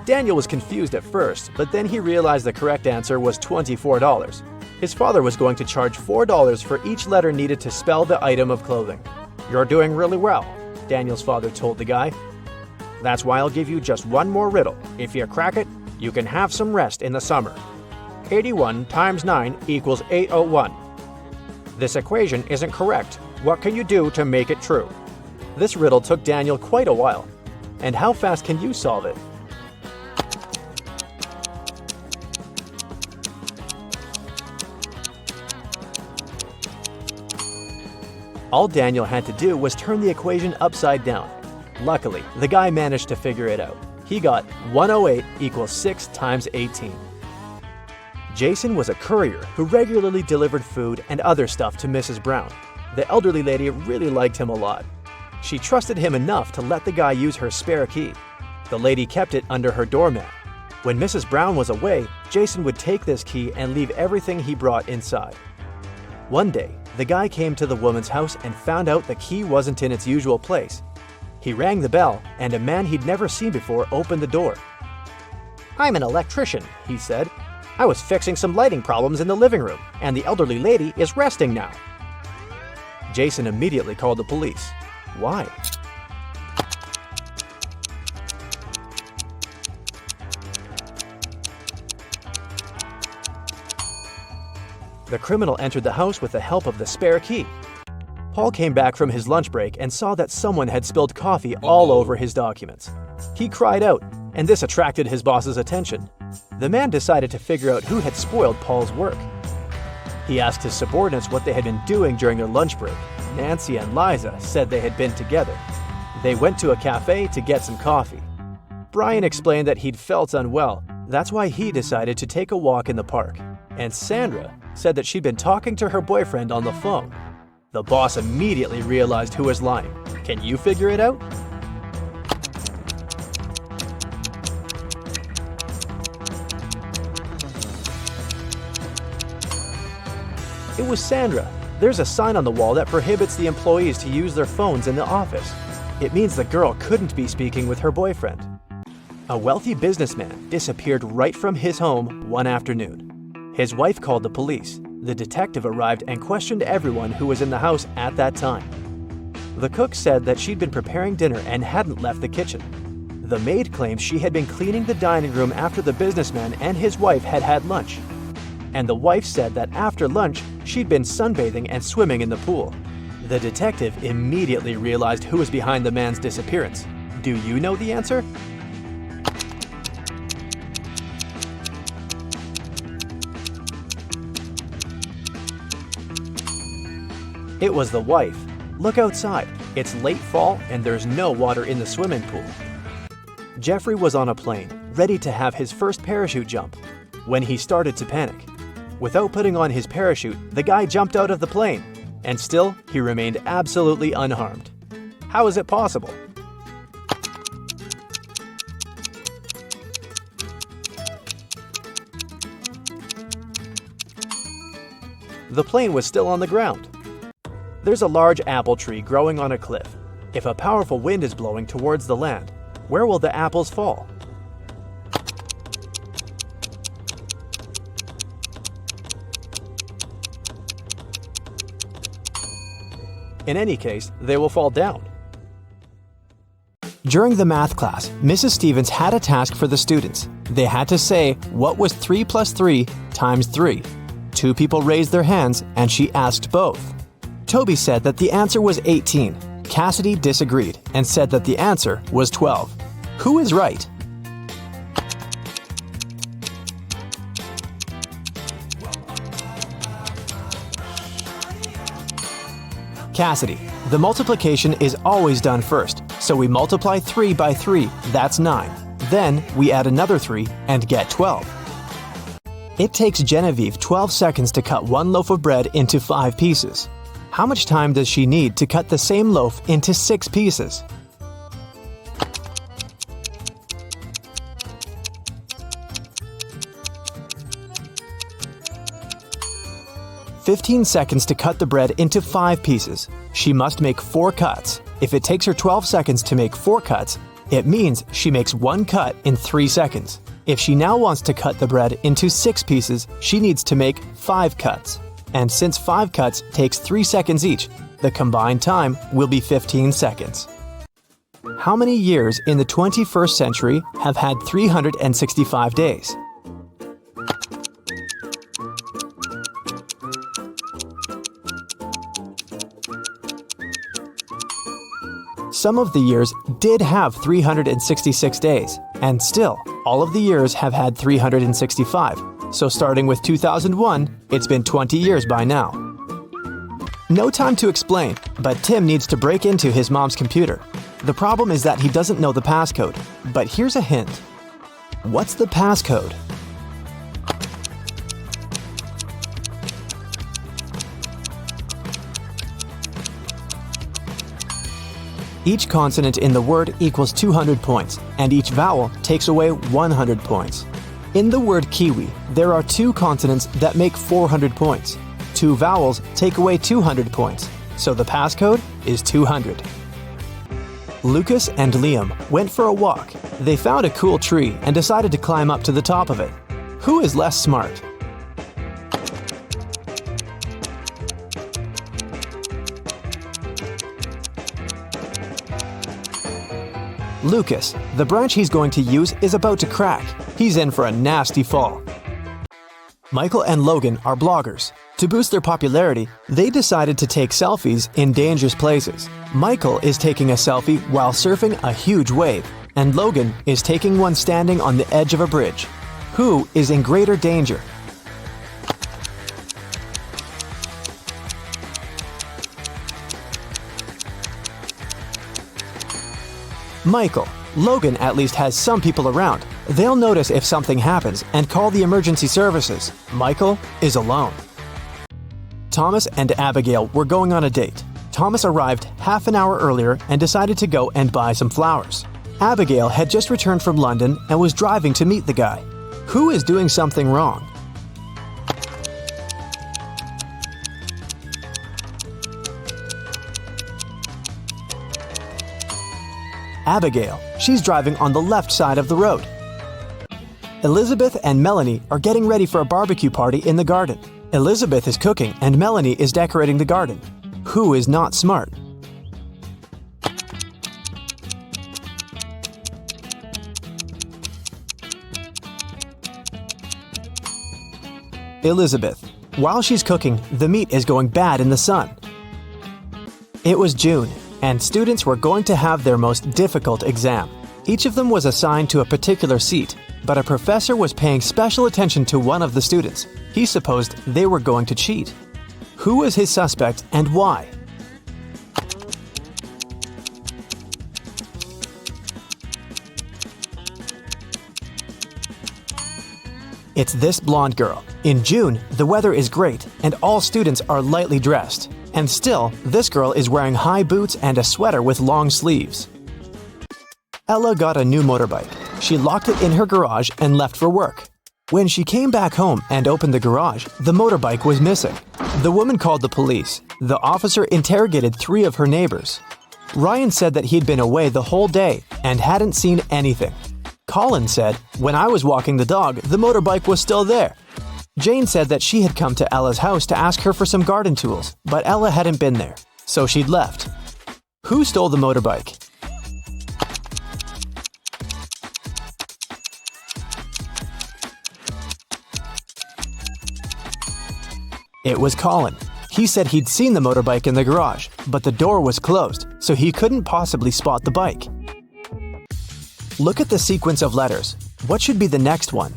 [SPEAKER 1] Daniel was confused at first, but then he realized the correct answer was $24. His father was going to charge $4 for each letter needed to spell the item of clothing. You're doing really well, Daniel's father told the guy. That's why I'll give you just one more riddle. If you crack it, you can have some rest in the summer. 81 times 9 equals 801. This equation isn't correct. What can you do to make it true? This riddle took Daniel quite a while. And how fast can you solve it? All Daniel had to do was turn the equation upside down. Luckily, the guy managed to figure it out. He got 108 equals 6 times 18. Jason was a courier who regularly delivered food and other stuff to Mrs. Brown. The elderly lady really liked him a lot. She trusted him enough to let the guy use her spare key. The lady kept it under her doormat. When Mrs. Brown was away, Jason would take this key and leave everything he brought inside. One day, the guy came to the woman's house and found out the key wasn't in its usual place. He rang the bell, and a man he'd never seen before opened the door. I'm an electrician, he said. I was fixing some lighting problems in the living room, and the elderly lady is resting now. Jason immediately called the police. Why? The criminal entered the house with the help of the spare key. Paul came back from his lunch break and saw that someone had spilled coffee all over his documents. He cried out, and this attracted his boss's attention. The man decided to figure out who had spoiled Paul's work. He asked his subordinates what they had been doing during their lunch break. Nancy and Liza said they had been together. They went to a cafe to get some coffee. Brian explained that he'd felt unwell. That's why he decided to take a walk in the park. And Sandra said that she'd been talking to her boyfriend on the phone. The boss immediately realized who was lying. Can you figure it out? It was Sandra. There's a sign on the wall that prohibits the employees to use their phones in the office. It means the girl couldn't be speaking with her boyfriend. A wealthy businessman disappeared right from his home one afternoon. His wife called the police. The detective arrived and questioned everyone who was in the house at that time. The cook said that she'd been preparing dinner and hadn't left the kitchen. The maid claimed she had been cleaning the dining room after the businessman and his wife had had lunch. And the wife said that after lunch, she'd been sunbathing and swimming in the pool. The detective immediately realized who was behind the man's disappearance. Do you know the answer? It was the wife. Look outside. It's late fall and there's no water in the swimming pool. Jeffrey was on a plane, ready to have his first parachute jump, when he started to panic. Without putting on his parachute, the guy jumped out of the plane, and still, he remained absolutely unharmed. How is it possible? The plane was still on the ground. There's a large apple tree growing on a cliff. If a powerful wind is blowing towards the land, where will the apples fall? In any case, they will fall down. During the math class, Mrs. Stevens had a task for the students. They had to say what was 3 plus 3 times 3. 2 people raised their hands and she asked both. Toby said that the answer was 18. Cassidy disagreed and said that the answer was 12. Who is right? Cassidy. The multiplication is always done first, so we multiply 3 by 3, that's 9. Then we add another 3 and get 12. It takes Genevieve 12 seconds to cut one loaf of bread into 5 pieces. How much time does she need to cut the same loaf into 6 pieces? "15 seconds to cut the bread into 5 pieces. She must make 4 cuts. If it takes her 12 seconds to make 4 cuts, it means she makes 1 cut in 3 seconds. If she now wants to cut the bread into 6 pieces, she needs to make 5 cuts. And since 5 cuts takes 3 seconds each, the combined time will be 15 seconds. How many years in the 21st century have had 365 days? Some of the years did have 366 days, and still, all of the years have had 365. So starting with 2001, it's been 20 years by now. No time to explain, but Tim needs to break into his mom's computer. The problem is that he doesn't know the passcode, but here's a hint. What's the passcode? Each consonant in the word equals 200 points, and each vowel takes away 100 points. In the word Kiwi, there are 2 consonants that make 400 points. 2 vowels take away 200 points, so the passcode is 200. Lucas and Liam went for a walk. They found a cool tree and decided to climb up to the top of it. Who is less smart? Lucas. The branch he's going to use is about to crack. He's in for a nasty fall. Michael and Logan are bloggers. To boost their popularity, they decided to take selfies in dangerous places. Michael is taking a selfie while surfing a huge wave, and Logan is taking one standing on the edge of a bridge. Who is in greater danger? Michael. Logan at least has some people around. They'll notice if something happens and call the emergency services. Michael is alone. Thomas and Abigail were going on a date. Thomas arrived half an hour earlier and decided to go and buy some flowers. Abigail had just returned from London and was driving to meet the guy. Who is doing something wrong? Abigail. She's driving on the left side of the road. Elizabeth and Melanie are getting ready for a barbecue party in the garden. Elizabeth is cooking and Melanie is decorating the garden. Who is not smart? Elizabeth. While she's cooking, the meat is going bad in the sun. It was June, and students were going to have their most difficult exam. Each of them was assigned to a particular seat, but a professor was paying special attention to one of the students. He supposed they were going to cheat. Who was his suspect and why? It's this blonde girl. In June, the weather is great and all students are lightly dressed. And still, this girl is wearing high boots and a sweater with long sleeves. Ella got a new motorbike. She locked it in her garage and left for work. When she came back home and opened the garage, the motorbike was missing. The woman called the police. The officer interrogated 3 of her neighbors. Ryan said that he'd been away the whole day and hadn't seen anything. Colin said, "When I was walking the dog, the motorbike was still there." Jane said that she had come to Ella's house to ask her for some garden tools, but Ella hadn't been there, so she'd left. Who stole the motorbike? It was Colin. He said he'd seen the motorbike in the garage, but the door was closed, so he couldn't possibly spot the bike. Look at the sequence of letters. What should be the next one?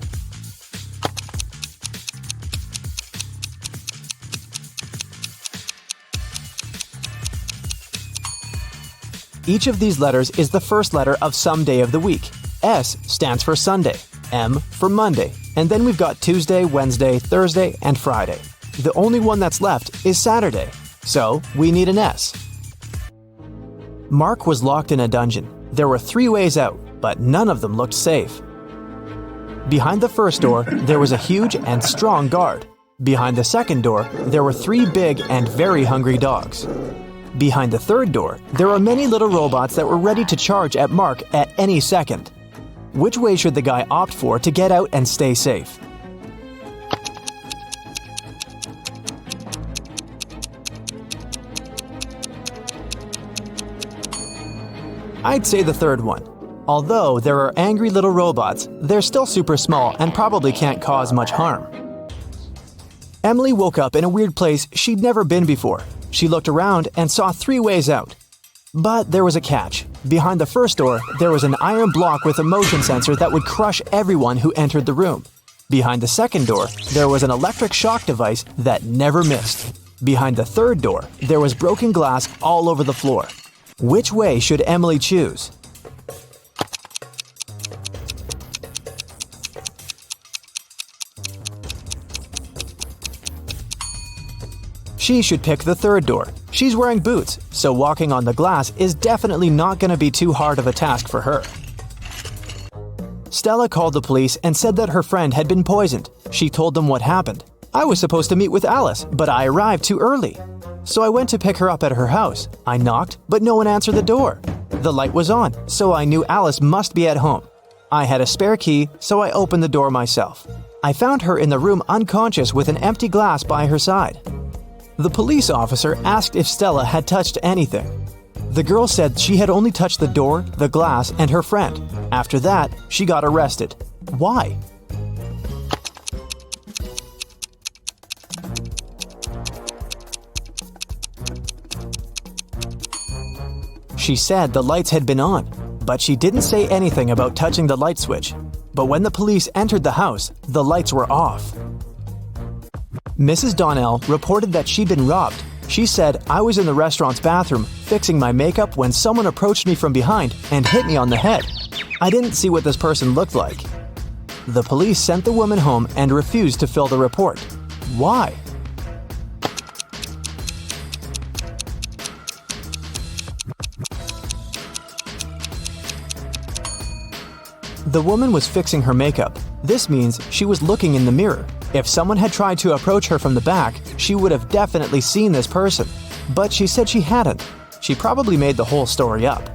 [SPEAKER 1] Each of these letters is the first letter of some day of the week. S stands for Sunday, M for Monday, and then we've got Tuesday, Wednesday, Thursday, and Friday. The only one that's left is Saturday, so we need an S. Mark was locked in a dungeon. There were 3 ways out, but none of them looked safe. Behind the first door, there was a huge and strong guard. Behind the second door, there were 3 big and very hungry dogs. Behind the third door, there were many little robots that were ready to charge at Mark at any second. Which way should the guy opt for to get out and stay safe? I'd say the third one. Although there are angry little robots, they're still super small and probably can't cause much harm. Emily woke up in a weird place she'd never been before. She looked around and saw 3 ways out. But there was a catch. Behind the first door, there was an iron block with a motion sensor that would crush everyone who entered the room. Behind the second door, there was an electric shock device that never missed. Behind the third door, there was broken glass all over the floor. Which way should Emily choose? She should pick the third door. She's wearing boots, so walking on the glass is definitely not going to be too hard of a task for her. Stella called the police and said that her friend had been poisoned. She told them what happened. I was supposed to meet with Alice, but I arrived too early. So I went to pick her up at her house. I knocked, but no one answered the door. The light was on, so I knew Alice must be at home. I had a spare key, so I opened the door myself. I found her in the room unconscious with an empty glass by her side. The police officer asked if Stella had touched anything. The girl said she had only touched the door, the glass, and her friend. After that, she got arrested. Why? She said the lights had been on, but she didn't say anything about touching the light switch. But when the police entered the house, the lights were off. Mrs. Donnell reported that she'd been robbed. She said, "I was in the restaurant's bathroom fixing my makeup when someone approached me from behind and hit me on the head. I didn't see what this person looked like." The police sent the woman home and refused to fill the report. Why? The woman was fixing her makeup. This means she was looking in the mirror. If someone had tried to approach her from the back, she would have definitely seen this person. But she said she hadn't. She probably made the whole story up.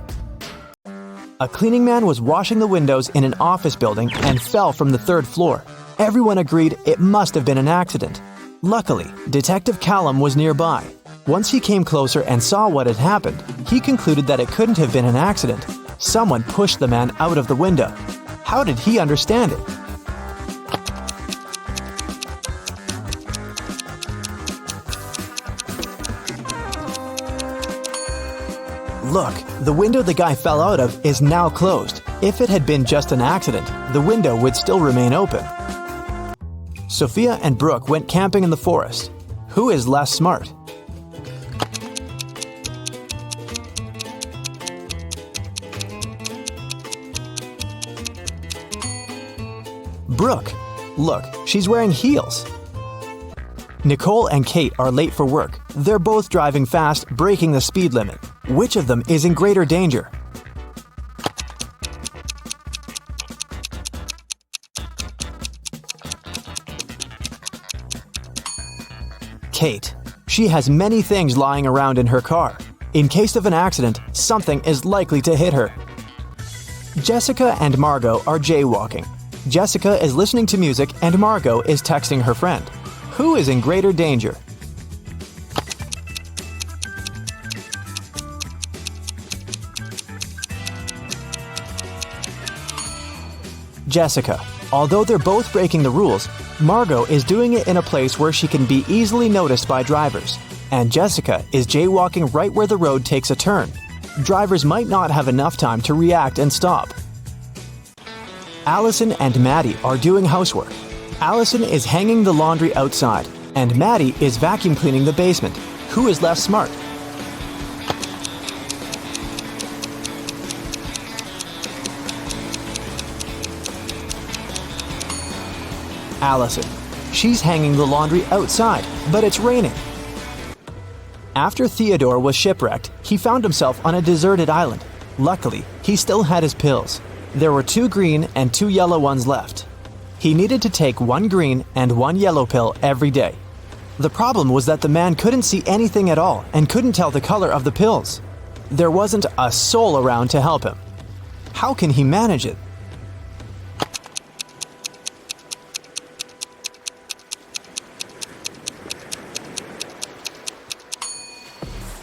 [SPEAKER 1] A cleaning man was washing the windows in an office building and fell from the 3rd floor. Everyone agreed it must have been an accident. Luckily, Detective Callum was nearby. Once he came closer and saw what had happened, he concluded that it couldn't have been an accident. Someone pushed the man out of the window. How did he understand it? Look, the window the guy fell out of is now closed. If it had been just an accident, the window would still remain open. Sophia and Brooke went camping in the forest. Who is less smart? Brooke. Look, she's wearing heels. Nicole and Kate are late for work. They're both driving fast, breaking the speed limit. Which of them is in greater danger? Kate. She has many things lying around in her car. In case of an accident, something is likely to hit her. Jessica and Margot are jaywalking. Jessica is listening to music and Margot is texting her friend. Who is in greater danger? Jessica. Although they're both breaking the rules, Margot is doing it in a place where she can be easily noticed by drivers, and Jessica is jaywalking right where the road takes a turn. Drivers might not have enough time to react and stop. Allison and Maddie are doing housework. Allison is hanging the laundry outside, and Maddie is vacuum cleaning the basement. Who is less smart? Allison. She's hanging the laundry outside, but it's raining. After Theodore was shipwrecked, he found himself on a deserted island. Luckily, he still had his pills. There were 2 green and 2 yellow ones left. He needed to take 1 green and 1 yellow pill every day. The problem was that the man couldn't see anything at all and couldn't tell the color of the pills. There wasn't a soul around to help him. How can he manage it?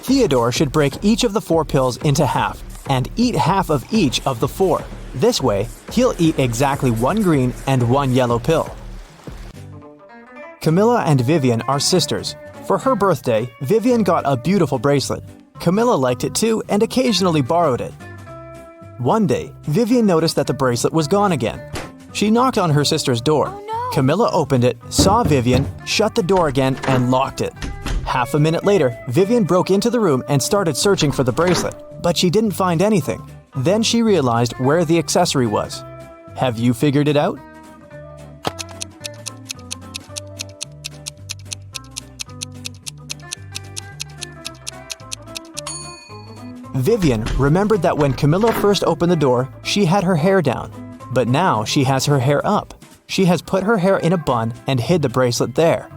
[SPEAKER 1] Theodore should break each of the 4 pills into half and eat half of each of the 4. This way, he'll eat exactly 1 green and 1 yellow pill. Camilla and Vivian are sisters. For her birthday, Vivian got a beautiful bracelet. Camilla liked it too and occasionally borrowed it. One day, Vivian noticed that the bracelet was gone again. She knocked on her sister's door. Camilla opened it, saw Vivian, shut the door again, and locked it. Half a minute later, Vivian broke into the room and started searching for the bracelet, but she didn't find anything. Then she realized where the accessory was. Have you figured it out? Vivian remembered that when Camilla first opened the door, she had her hair down, but now she has her hair up. She has put her hair in a bun and hid the bracelet there.